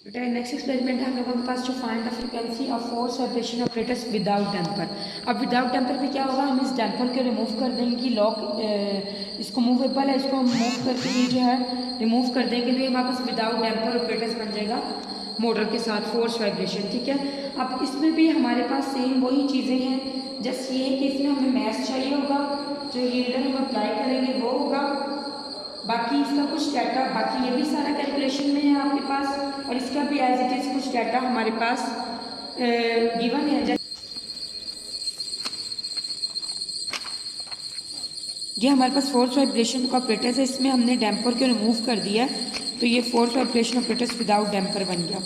Next experiment है हम लोगों के पास जो find the frequency of force vibration operators without damper. अब विदाउट डैम्पर पे क्या होगा, हम इस डैम्पर को रिमूव कर देंगे कि लॉक इसको मूवेबल है, इसको हम मूव करके ही जो है रिमूव कर देंगे, तो ये हमारे पास विदाउट डैम्पर ऑपरेटर्स बन जाएगा मोटर के साथ फोर्स वाइब्रेशन। ठीक है, अब इसमें भी हमारे पास सेम वही चीज़ें हैं, जस्ट ये है कि इसमें हमें मैथ चाहिए होगा, जो यील्डर हम अप्लाई करेंगे वो होगा, बाकी इसका कुछ डाटा, बाकी ये भी सारा कैलकुलेशन में है आपके पास, और इसका भी एज इट इज़ कुछ डाटा हमारे पास गिवन है। ये हमारे पास फोर्स वाइब्रेशन का ऑपरेटर्स है, इसमें हमने डैम्पर को रिमूव कर दिया है, तो ये force vibration operators without damper बन गया।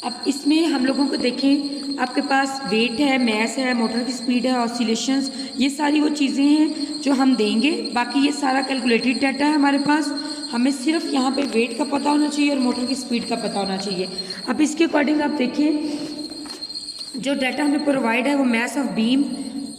अब इसमें हम लोगों को देखें, आपके पास वेट है, मैस है, मोटर की स्पीड है, ऑसिलेशंस, ये सारी वो चीज़ें हैं जो हम देंगे, बाकी ये सारा कैलकुलेटेड डाटा है हमारे पास। हमें सिर्फ यहाँ पे वेट का पता होना चाहिए और मोटर की स्पीड का पता होना चाहिए। अब इसके अकॉर्डिंग आप देखिए, जो डाटा हमें प्रोवाइड है वो mess of beam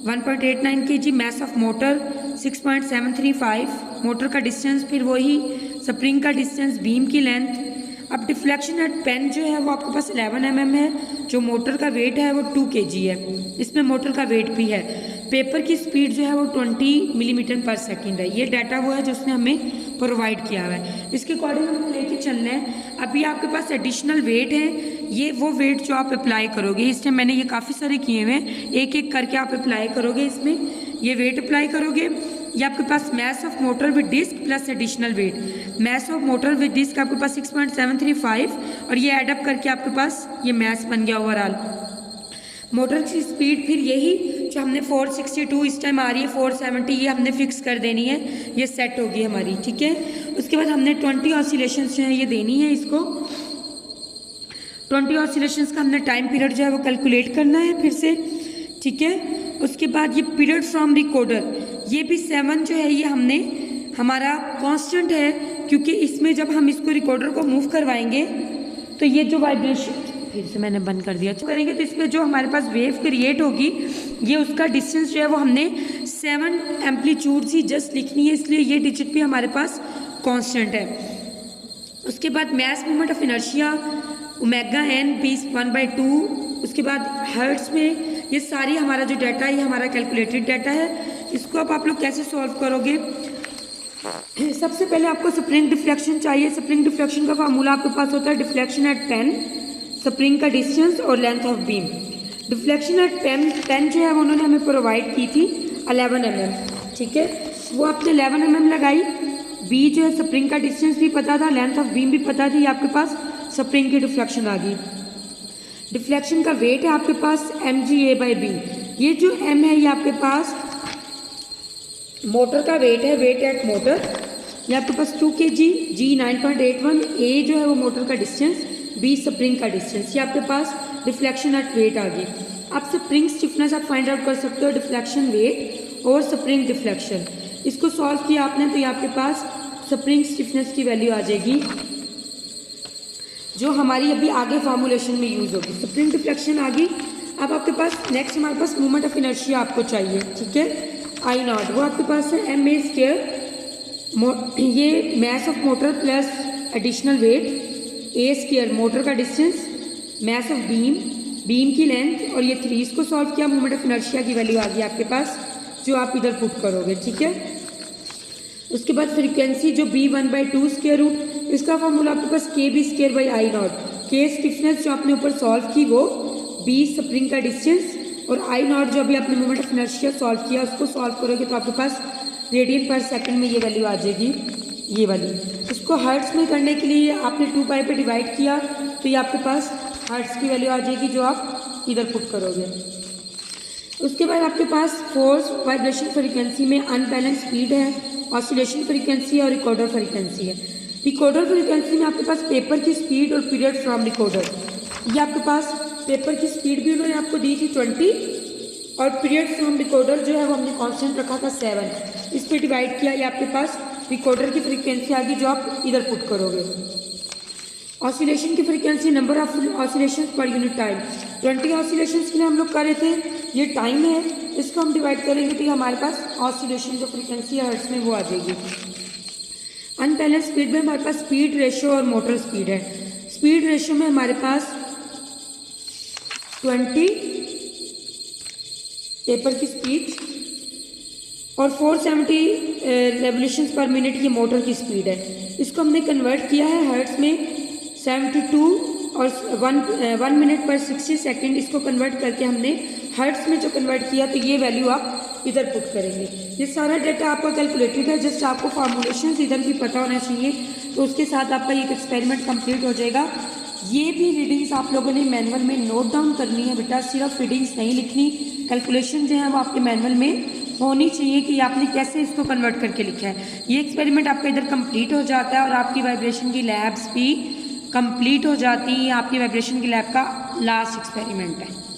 1.89 kg, mess of motor 6.735, motor का डिस्टेंस फिर वही, स्प्रिंग का डिस्टेंस, बीम की लेंथ। अब डिफ्लेक्शन एट पेन जो है वो आपके पास 11 mm है, जो मोटर का वेट है वो 2 kg है, इसमें मोटर का वेट भी है। पेपर की स्पीड जो है वो 20 mm/s है। ये डाटा वो है जो उसने हमें प्रोवाइड किया हुआ है, इसके अकॉर्डिंग हमें लेके चलना है। अभी आपके पास एडिशनल वेट है, ये वो वेट जो आप अप्लाई करोगे, इस टाइम मैंने ये काफ़ी सारे किए हुए हैं, एक एक करके आप अप्लाई करोगे, इसमें ये वेट अप्लाई करोगे। ये आपके पास mass of motor with disc plus additional weight, mass of motor with disc आपके पास 6.735, और ये एडअप करके आपके पास ये मैस बन गया ओवरऑल। मोटर की स्पीड फिर यही जो हमने 462 इस टाइम आ रही है, 470 ये हमने फिक्स कर देनी है, ये सेट होगी हमारी। ठीक है, उसके बाद हमने 20 ऑसिलेशंस जो है ये देनी है, इसको 20 ऑसिलेशंस का हमने टाइम पीरियड जो है वो कैलकुलेट करना है फिर से। ठीक है, उसके बाद ये पीरियड फ्रॉम रिकॉर्डर, ये भी 7 जो है ये हमने हमारा कांस्टेंट है, क्योंकि इसमें जब हम इसको रिकॉर्डर को मूव करवाएंगे तो ये जो वाइब्रेशन, फिर से मैंने बंद कर दिया, करेंगे तो इसमें जो हमारे पास वेव क्रिएट होगी, ये उसका डिस्टेंस जो है वो हमने 7 एम्पलीट्यूड ही जस्ट लिखनी है, इसलिए ये डिजिट भी हमारे पास कांस्टेंट है। उसके बाद mass moment of inertia omega n बीस 1/2, उसके बाद हर्ट्स में, ये सारी हमारा जो डाटा है ये हमारा कैलकुलेटेड डाटा है। इसको अब आप लोग कैसे सॉल्व करोगे, सबसे पहले आपको स्प्रिंग डिफ्लेक्शन चाहिए। स्प्रिंग डिफ्लेक्शन का फार्मूला आपके पास होता है डिफ्लेक्शन एट पेन, स्प्रिंग का डिस्टेंस और length of beam. Deflection at pen जो है वो उन्होंने हमें प्रोवाइड की थी 11 mm। ठीक है, वो आपने 11 mm लगाई, बी जो है स्प्रिंग का डिस्टेंस भी पता था, लेंथ ऑफ बीम भी पता थी, आपके पास स्प्रिंग की डिफ्लेक्शन आ गई। डिफ्लेक्शन का वेट है आपके पास mg/b, ये जो m है ये आपके पास मोटर का वेट है, वेट एट मोटर, ये आपके पास 2 kg, g 9.81, a जो है वो मोटर का डिस्टेंस, b स्प्रिंग का डिस्टेंस, ये आपके पास डिफ्लेक्शन एट वेट आ गई। आप स्प्रिंग स्टिफनेस आप फाइंड आउट कर सकते हो, डिफ्लेक्शन वेट और स्प्रिंग डिफ्लेक्शन, इसको सॉल्व किया आपने तो ये आपके पास स्प्रिंग स्टिफनेस की वैल्यू आ जाएगी, जो हमारी अभी आगे फार्मूलेशन में यूज़ होगी। स्प्रिंग डिफ्लेक्शन आ गई। अब आपके पास नेक्स्ट हमारे पास मोमेंट ऑफ इनर्शिया आपको चाहिए। ठीक है, आई नॉट, वो आपके पास है ma², ये mass of motor plus additional weight, a² motor का distance, mass of beam, beam की लेंथ, और ये 3, इसको सॉल्व किया, मोमेंट ऑफ इनर्शिया की वैल्यू आ गई आपके पास, जो आप इधर पुट करोगे। ठीक है, उसके बाद फ्रीक्वेंसी जो b1/2 स्क्वायर रूट, इसका फॉर्मूला आपके पास kb²/I0, k स्टिफनेस जो आपने ऊपर सॉल्व की वो, b स्प्रिंग का डिस्टेंस, और I0 जो अभी आपने मोमेंट ऑफ इनर्शिया सॉल्व किया, उसको सॉल्व करोगे तो आपके पास रेडियन पर सेकंड में ये वैल्यू आ जाएगी, ये वाली। इसको हर्ट्स में करने के लिए आपने 2π पे डिवाइड किया तो ये आपके पास हर्ट्स की वैल्यू आ जाएगी, जो आप इधर पुट करोगे। उसके बाद आपके पास फोर्स वाइब्रेशन फ्रीक्वेंसी में अनबैलेंस स्पीड है, ऑसिलेशन फ्रीक्वेंसी और रिकॉर्डर फ्रीक्वेंसी है। रिकॉर्डर फ्रीक्वेंसी में आपके पास पेपर की स्पीड और पीरियड फ्रॉम रिकॉर्डर, ये आपके पास पेपर की स्पीड भी उन्होंने आपको दी थी 20, और पीरियड फ्रॉम रिकॉर्डर जो है वो हमने कांस्टेंट रखा था 7, इस पर डिवाइड किया, ये आपके पास रिकॉर्डर की फ्रीक्वेंसी आ गई, जो आप इधर पुट करोगे। ऑसिलेशन की frequency number of oscillation per unit time, 20 oscillation के लिए हम लोग कर रहे थे, ये टाइम है, इसको हम डिवाइड करेंगे तो हमारे पास ऑसिलेशन जो फ्रीक्वेंसी है हर्ट्ज में वो आ जाएगी। अनबैलेंस स्पीड में हमारे पास स्पीड रेशियो और मोटर स्पीड है। स्पीड रेशियो में हमारे पास 20 पेपर की स्पीड और 470 रेवोल्यूशंस पर मिनट की मोटर की स्पीड है। इसको हमने कन्वर्ट किया है हर्ट्स में 72 और 1 मिनट पर 60 सेकंड, इसको कन्वर्ट करके हमने हर्ट्स में जो कन्वर्ट किया, तो ये वैल्यू आप इधर पुट करेंगे। ये सारा डाटा आपका कैलकुलेटेड है, जस्ट आपको फार्मूलेशन इधर भी पता होना चाहिए, तो उसके साथ आपका ये एक्सपेरिमेंट कंप्लीट हो जाएगा। ये भी रीडिंग्स आप लोगों ने मैनुअल में नोट डाउन करनी है बेटा, सिर्फ रीडिंग्स नहीं लिखनी, कैलकुलेशन जो है वो आपके मैनुअल में होनी चाहिए कि आपने कैसे इसको कन्वर्ट करके लिखा है। ये एक्सपेरिमेंट आपका इधर कंप्लीट हो जाता है और आपकी वाइब्रेशन की लैब्स भी कंप्लीट हो जाती है। आपकी वाइब्रेशन की लैब का लास्ट एक्सपेरिमेंट है।